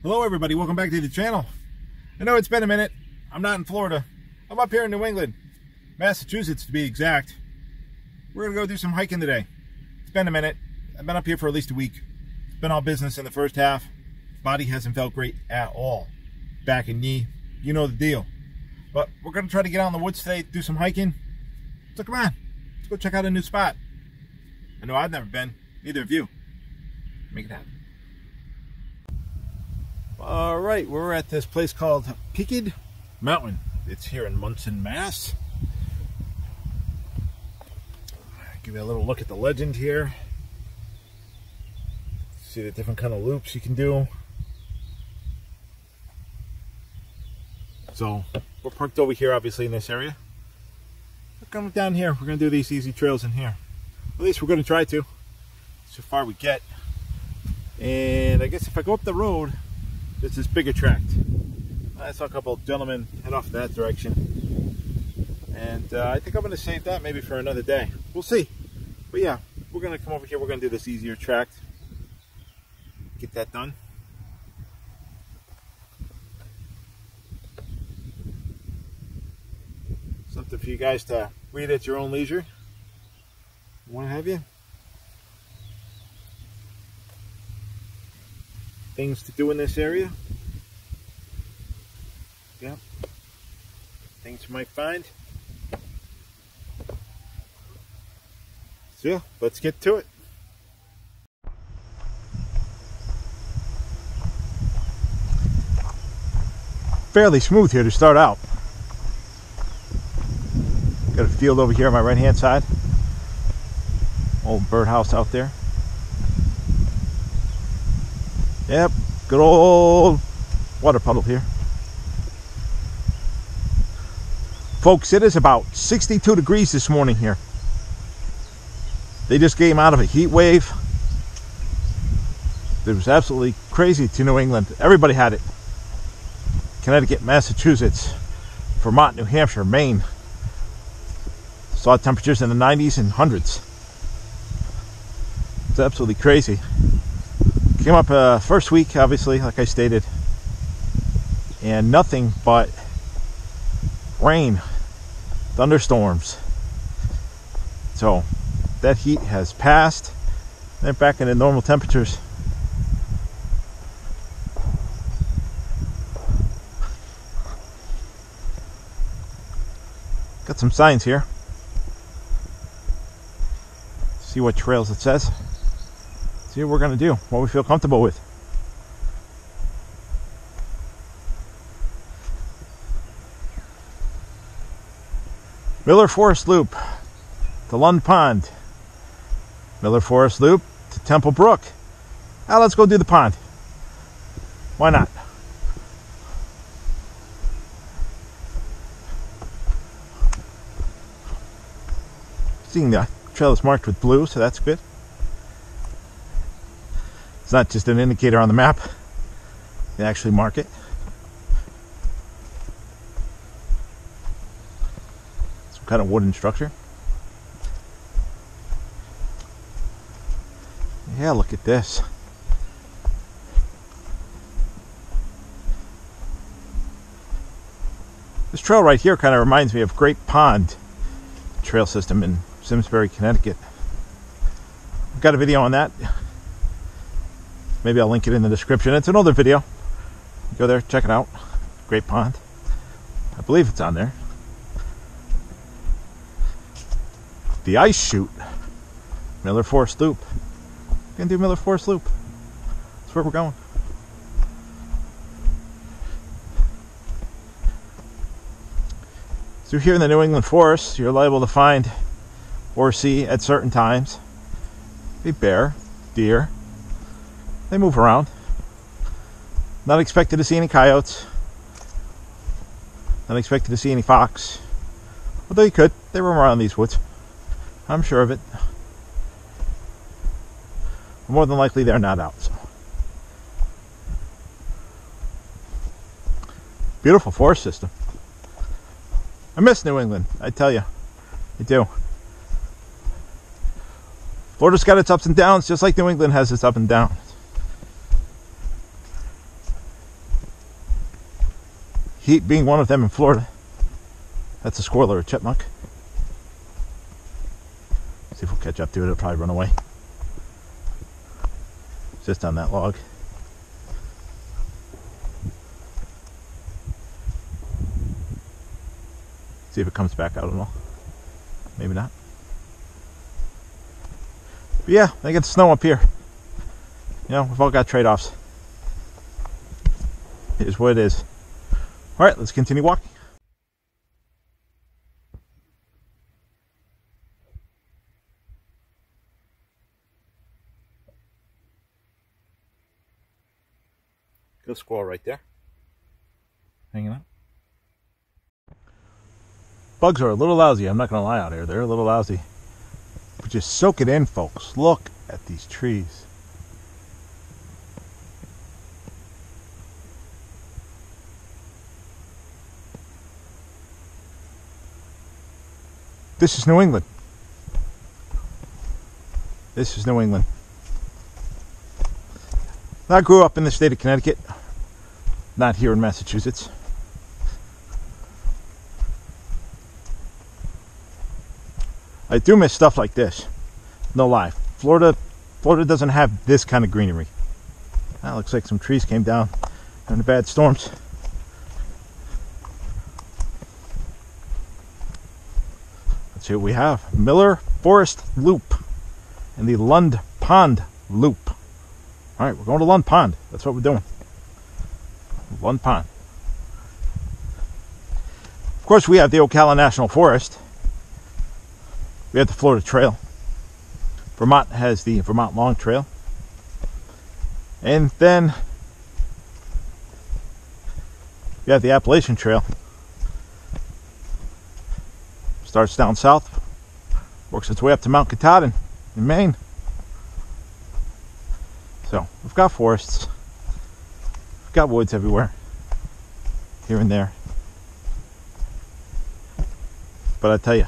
Hello everybody, welcome back to the channel. I know it's been a minute. I'm not in Florida. I'm up here in New England, Massachusetts to be exact. We're gonna go do some hiking today. It's been a minute. I've been up here for at least a week. It's been all business in the first half. Body hasn't felt great at all. Back and knee, you know the deal. But we're gonna try to get out in the woods today, do some hiking. So come on, let's go check out a new spot. I know I've never been, neither of you. Make it happen. All right, we're at this place called Peaked Mountain. It's here in Monson, Mass. Give you a little look at the legend here. See the different kind of loops you can do. So we're parked over here, obviously, in this area. We're coming down here. We're going to do these easy trails in here. At least we're going to try to. So far we get. And I guess if I go up the road, there's this bigger tract. I saw a couple of gentlemen head off that direction. And I think I'm going to save that maybe for another day. We'll see. But yeah, we're going to come over here. We're going to do this easier tract. Get that done. Something for you guys to read at your own leisure. Want to have you? Things to do in this area. Yeah. Things you might find. So yeah, let's get to it. Fairly smooth here to start out. Got a field over here on my right hand side. Old birdhouse out there. Yep, good old water puddle here. Folks, it is about 62 degrees this morning here. They just came out of a heat wave. It was absolutely crazy to New England. Everybody had it. Connecticut, Massachusetts, Vermont, New Hampshire, Maine. Saw temperatures in the 90s and hundreds. It's absolutely crazy. Came up first week, obviously, like I stated, and nothing but rain, thunderstorms. So that heat has passed. They're back into normal temperatures. Got some signs here. See what trails it says. See what we're going to do, what we feel comfortable with. Miller Forest Loop to Lund Pond. Miller Forest Loop to Temple Brook. Now let's go do the pond. Why not? Seeing the trail is marked with blue, so that's good. It's not just an indicator on the map. They actually mark it. Some kind of wooden structure. Yeah, look at this. This trail right here kind of reminds me of Great Pond trail system in Simsbury, Connecticut. I've got a video on that. Maybe I'll link it in the description. It's an older video. Go there, check it out. Great Pond. I believe it's on there. The Ice Chute. Miller Forest Loop. We're gonna do Miller Forest Loop. That's where we're going. So here in the New England forest, you're liable to find or see at certain times a bear, deer. They move around. Not expected to see any coyotes. Not expected to see any fox. Although you could. They roam around these woods. I'm sure of it. More than likely they're not out. So. Beautiful forest system. I miss New England, I tell you. I do. Florida's got its ups and downs, just like New England has its up and downs. heat being one of them in Florida. That's a squirrel or a chipmunk. See if we'll catch up to it. It'll probably run away. It's just on that log. See if it comes back. I don't know. Maybe not. But yeah, they get snow up here. You know, we've all got trade-offs. It is what it is. Alright, let's continue walking. Good squirrel right there. Hanging out. Bugs are a little lousy, I'm not going to lie out here. They're a little lousy. But just soak it in, folks. Look at these trees. This is New England. This is New England. I grew up in the state of Connecticut, not here in Massachusetts. I do miss stuff like this. No lie. Florida doesn't have this kind of greenery. That looks like some trees came down in the bad storms. Let's see what we have. Miller Forest Loop and the Lund Pond Loop. Alright, we're going to Lund Pond. That's what we're doing. Lund Pond. Of course, we have the Ocala National Forest. We have the Florida Trail. Vermont has the Vermont Long Trail. And then we have the Appalachian Trail. Starts down south, works its way up to Mount Katahdin in Maine. So, we've got forests. We've got woods everywhere. Here and there. But I tell you,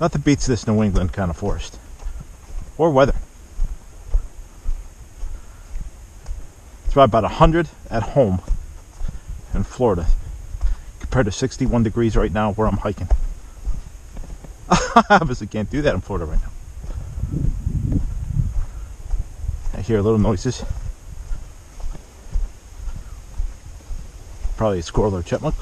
nothing beats this New England kind of forest. Or weather. It's about 100 at home in Florida. Compared to 61 degrees right now where I'm hiking. I obviously can't do that in Florida right now. I hear little noises. Probably a squirrel or a chipmunk.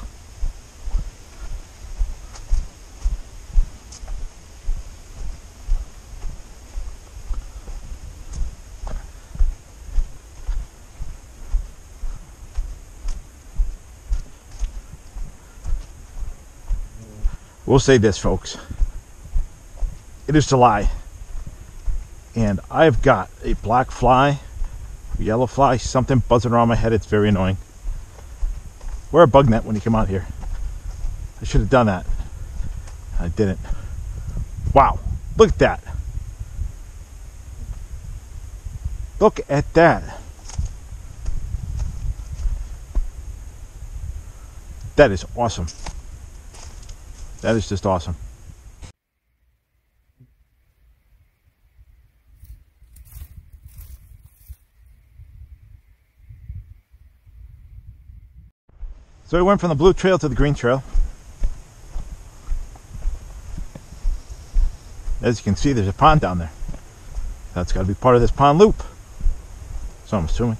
We'll say this, folks. It is July. And I've got a black fly, a yellow fly, something buzzing around my head. It's very annoying. Wear a bug net when you come out here. I should have done that. I didn't. Wow. Look at that. Look at that. That is awesome. That is just awesome. So we went from the blue trail to the green trail. As you can see, there's a pond down there. That's got to be part of this pond loop. So I'm assuming.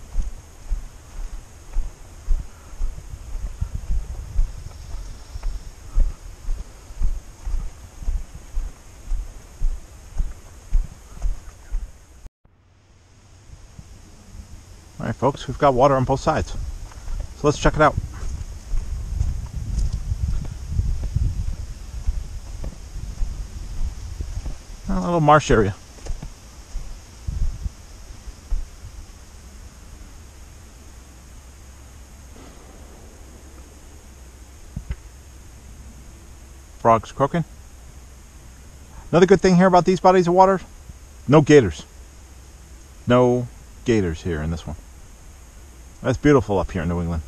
Alright folks, we've got water on both sides. So let's check it out. A little marsh area. Frogs croaking. Another good thing here about these bodies of water, no gators. No gators here in this one. That's beautiful up here in New England.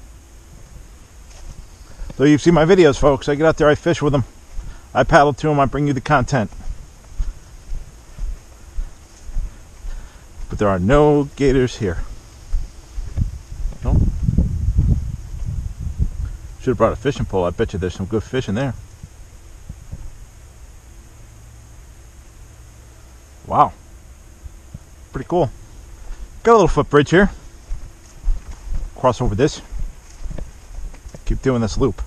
So you've seen my videos, folks. I get out there, I fish with them. I paddle to them, I bring you the content. But there are no gators here. Nope. Should have brought a fishing pole. I bet you there's some good fish in there. Wow. Pretty cool. Got a little footbridge here. Cross over this. Keep doing this loop.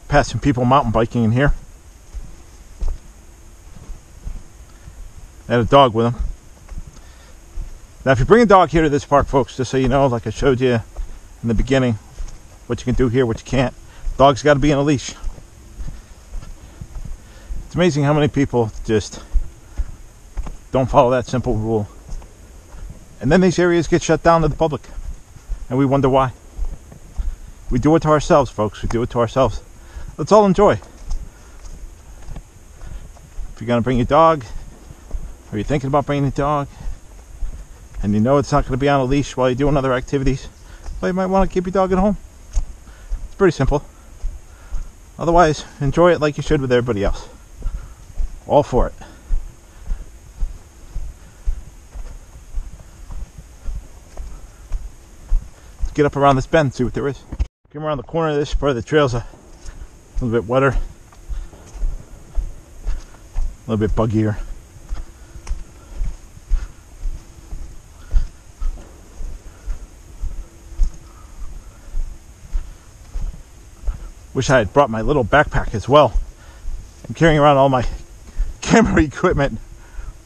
Passing people mountain biking in here. I had a dog with him. Now if you bring a dog here to this park, folks, just so you know, like I showed you in the beginning, what you can do here, what you can't. Dog's got to be on a leash. It's amazing how many people just don't follow that simple rule. And then these areas get shut down to the public. And we wonder why. We do it to ourselves, folks. We do it to ourselves. Let's all enjoy. If you're going to bring your dog, or you're thinking about bringing a dog, and you know it's not going to be on a leash while you're doing other activities, well, you might want to keep your dog at home. It's pretty simple. Otherwise, enjoy it like you should with everybody else. All for it. Let's get up around this bend and see what there is. Come around the corner of this part of the trail's a little bit wetter, a little bit buggier. Wish I had brought my little backpack as well. I'm carrying around all my camera equipment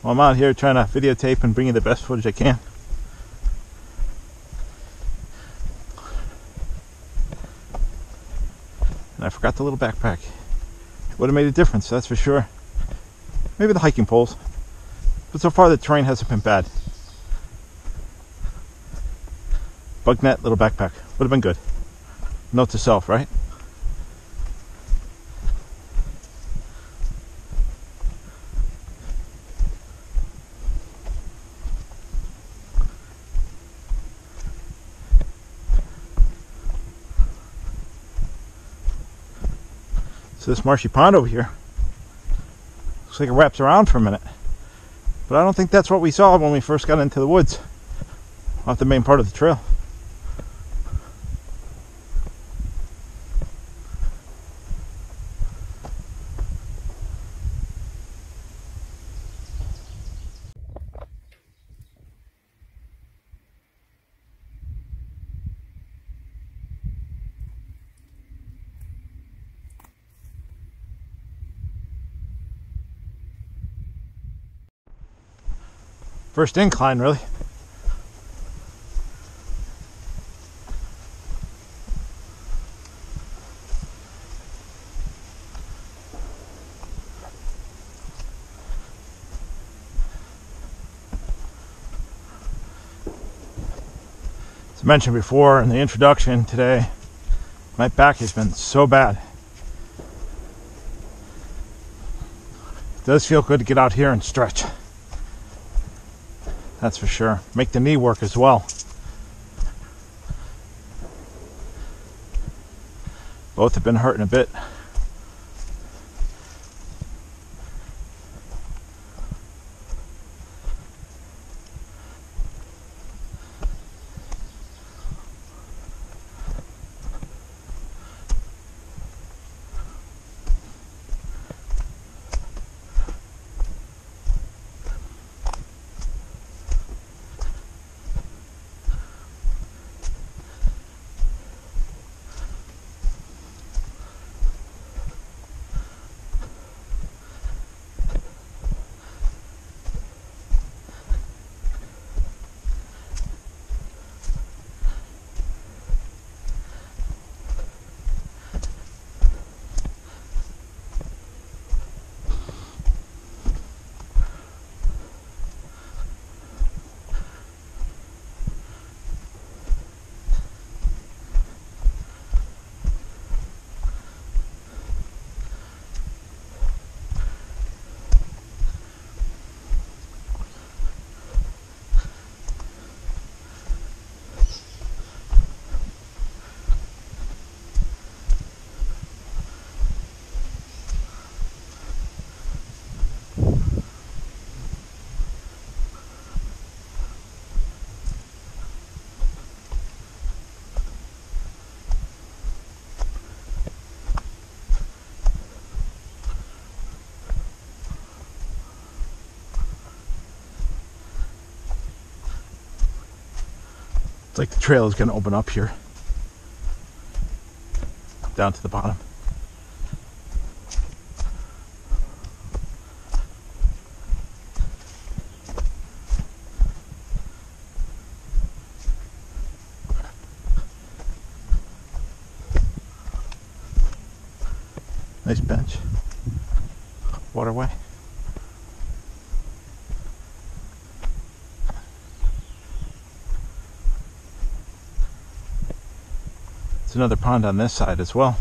while I'm out here trying to videotape and bring you the best footage I can. And I forgot the little backpack. It would have made a difference, that's for sure. Maybe the hiking poles. But so far the terrain hasn't been bad. Bug net, little backpack. Would have been good. Note to self, right? So this marshy pond over here looks like it wraps around for a minute, but I don't think that's what we saw when we first got into the woods off the main part of the trail. First incline, really. As I mentioned before in the introduction today, my back has been so bad. It does feel good to get out here and stretch. That's for sure. Make the knee work as well. Both have been hurting a bit. It's like the trail is going to open up here down to the bottom. Nice bench, waterway. There's another pond on this side as well.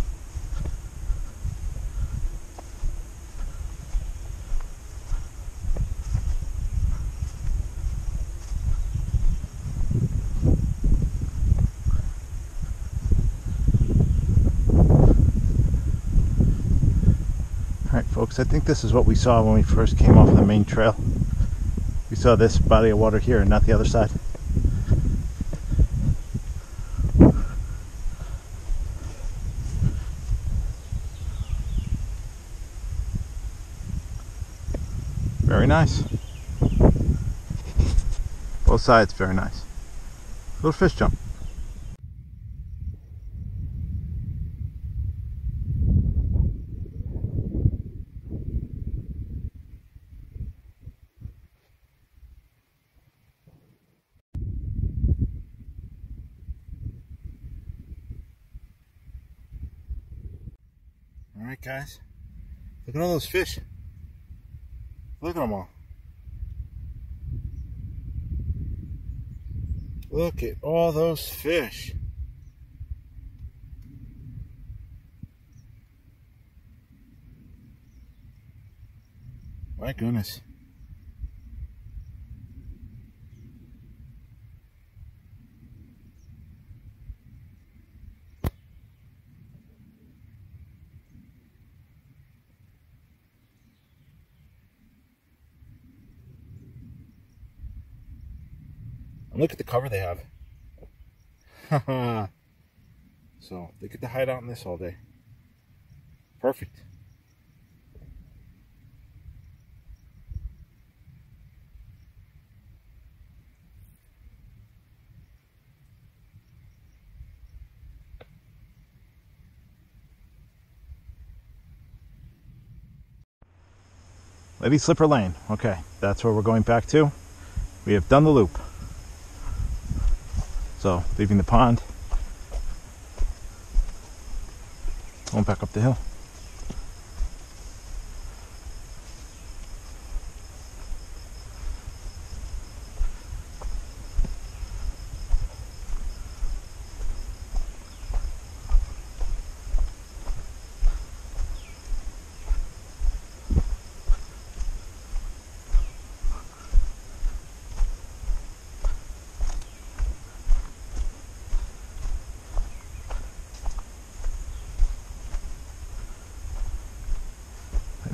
Alright folks, I think this is what we saw when we first came off the main trail. We saw this body of water here and not the other side. Very nice. Both sides very nice. Little fish jump. Alright guys, look at all those fish. Look at them all. Look at all those fish. My goodness. Look at the cover they have. So they get to hide out in this all day. Perfect. Lady Slipper Lane. Okay, that's where we're going back to. We have done the loop. So, leaving the pond, going back up the hill.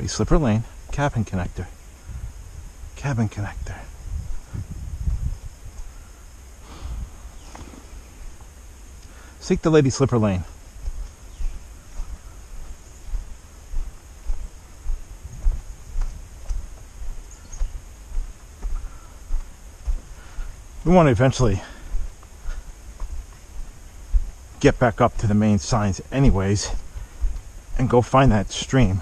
Slipper Lane, cabin connector. Cabin connector. Seek the Lady Slipper Lane. We want to eventually get back up to the main signs anyways and go find that stream,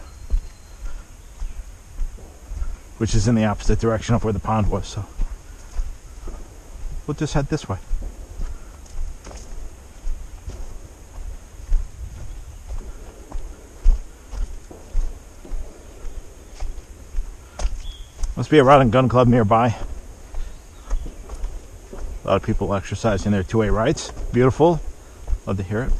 which is in the opposite direction of where the pond was, so we'll just head this way. Must be a rod and gun club nearby. A lot of people exercising their two-way rides. Beautiful. Love to hear it.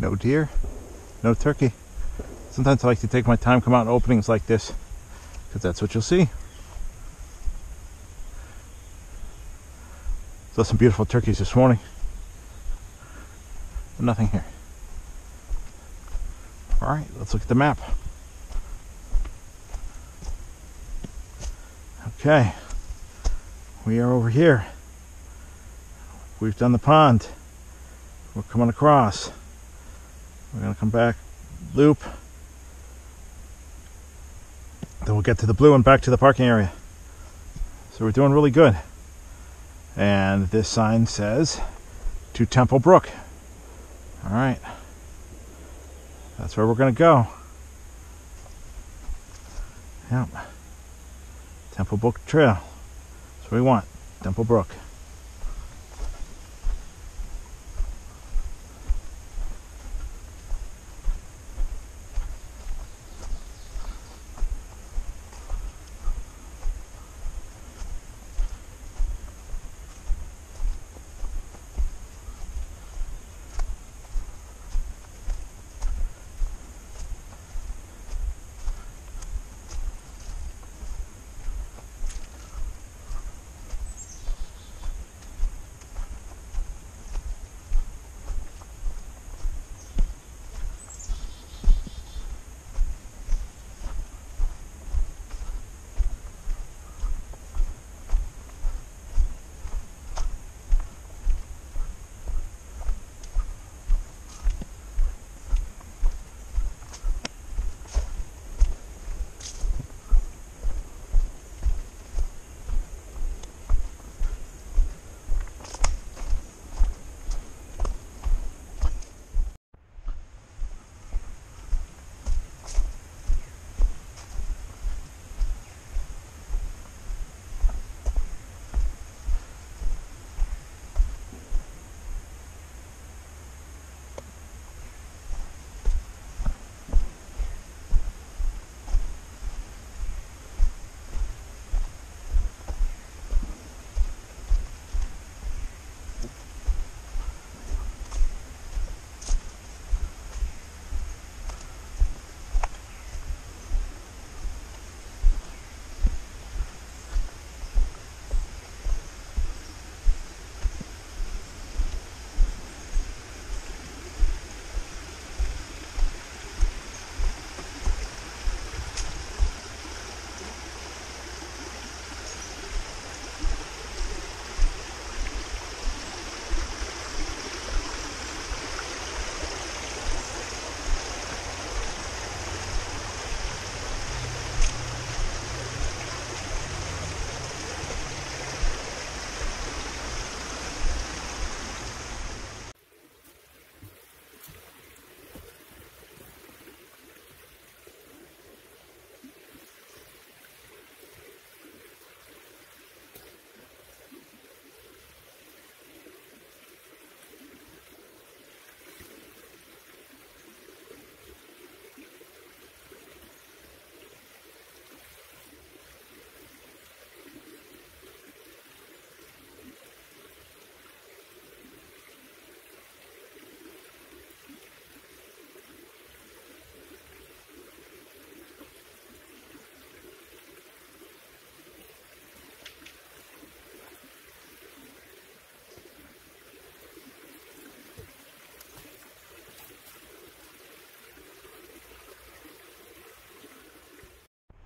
No deer, no turkey. Sometimes I like to take my time, come out in openings like this, because that's what you'll see. Saw some beautiful turkeys this morning, but nothing here. Alright, let's look at the map. Okay, we are over here. We've done the pond. We're coming across. We're going to come back, loop. Then we'll get to the blue and back to the parking area. So we're doing really good. And this sign says to Temple Brook. Alright. That's where we're going to go. Yep. Temple Brook Trail. That's what we want. Temple Brook.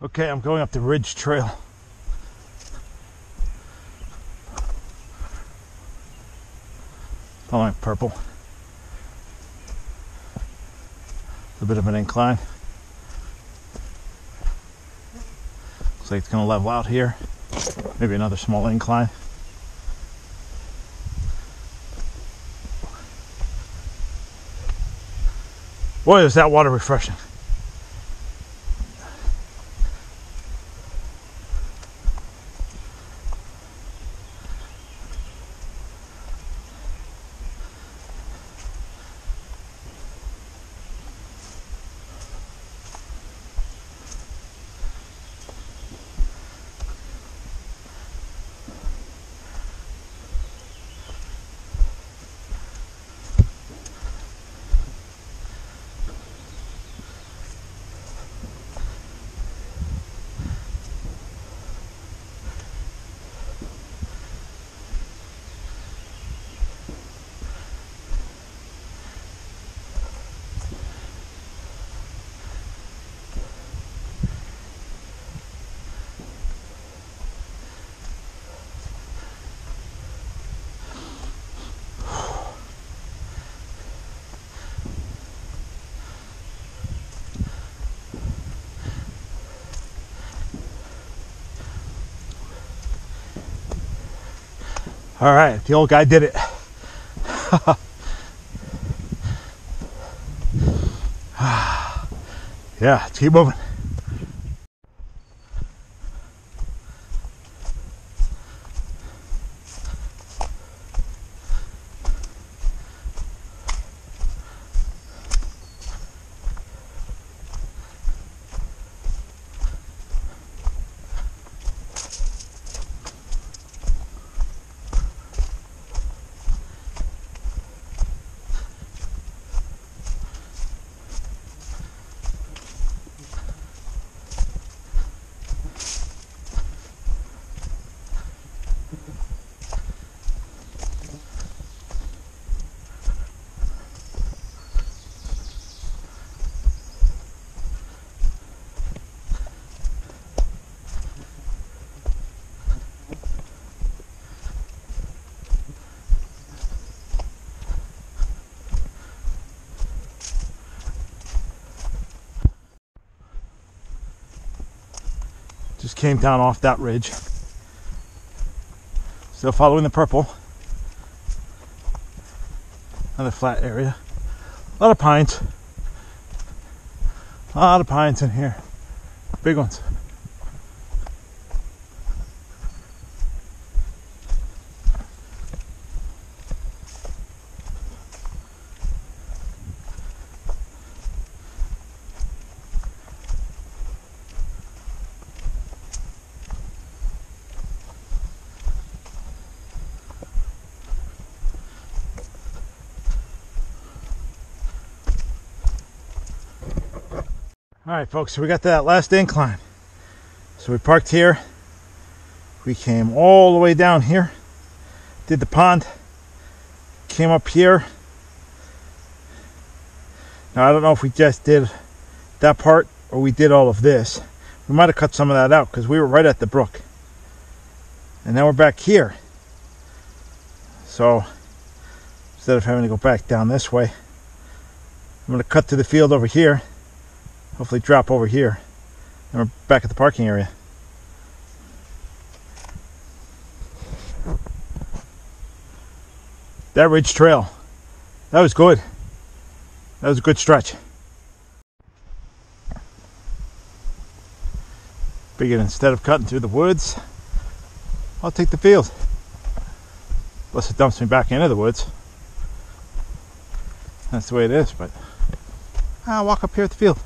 Okay, I'm going up the Ridge Trail. Following purple. A bit of an incline. Looks like it's going to level out here. Maybe another small incline. Boy, is that water refreshing. All right, the old guy did it. Yeah, let's keep moving. Just came down off that ridge. Still following the purple. Another flat area. A lot of pines. A lot of pines in here. Big ones. All right, folks, so we got to that last incline. So we parked here. We came all the way down here, did the pond, came up here. Now, I don't know if we just did that part or we did all of this. We might have cut some of that out because we were right at the brook. And now we're back here. So instead of having to go back down this way, I'm going to cut to the field over here. Hopefully drop over here. And we're back at the parking area. That ridge trail, that was good. That was a good stretch. Figured instead of cutting through the woods, I'll take the field. Unless it dumps me back into the woods. That's the way it is, but I'll walk up here at the field.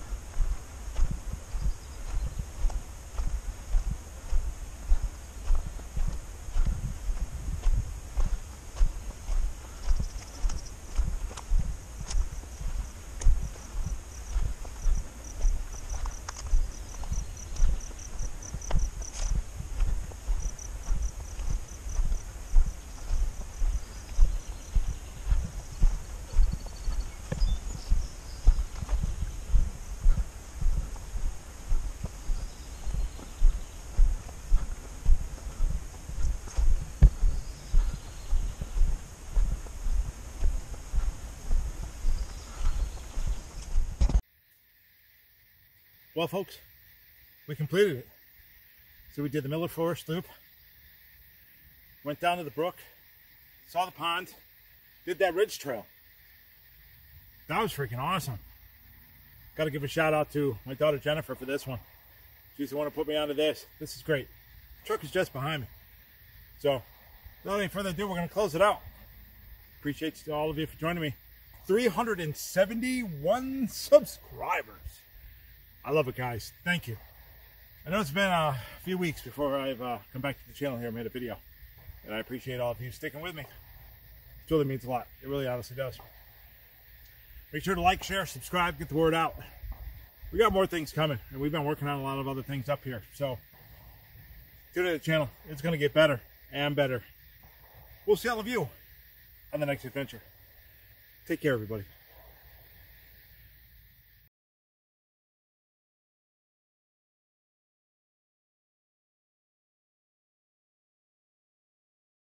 Well, folks, we completed it. So we did the Miller Forest loop, went down to the brook, saw the pond, did that ridge trail. That was freaking awesome. Got to give a shout out to my daughter Jennifer for this one. She's the one who put me onto this. This is great. The truck is just behind me. So, without any further ado, we're going to close it out. Appreciate all of you for joining me. 371 subscribers. I love it, guys. Thank you. I know it's been a few weeks before I've come back to the channel here and made a video. And I appreciate all of you sticking with me. It really means a lot. It really honestly does. Make sure to like, share, subscribe, get the word out. We got more things coming. And we've been working on a lot of other things up here. So, tune in to the channel. It's going to get better and better. We'll see all of you on the next adventure. Take care, everybody.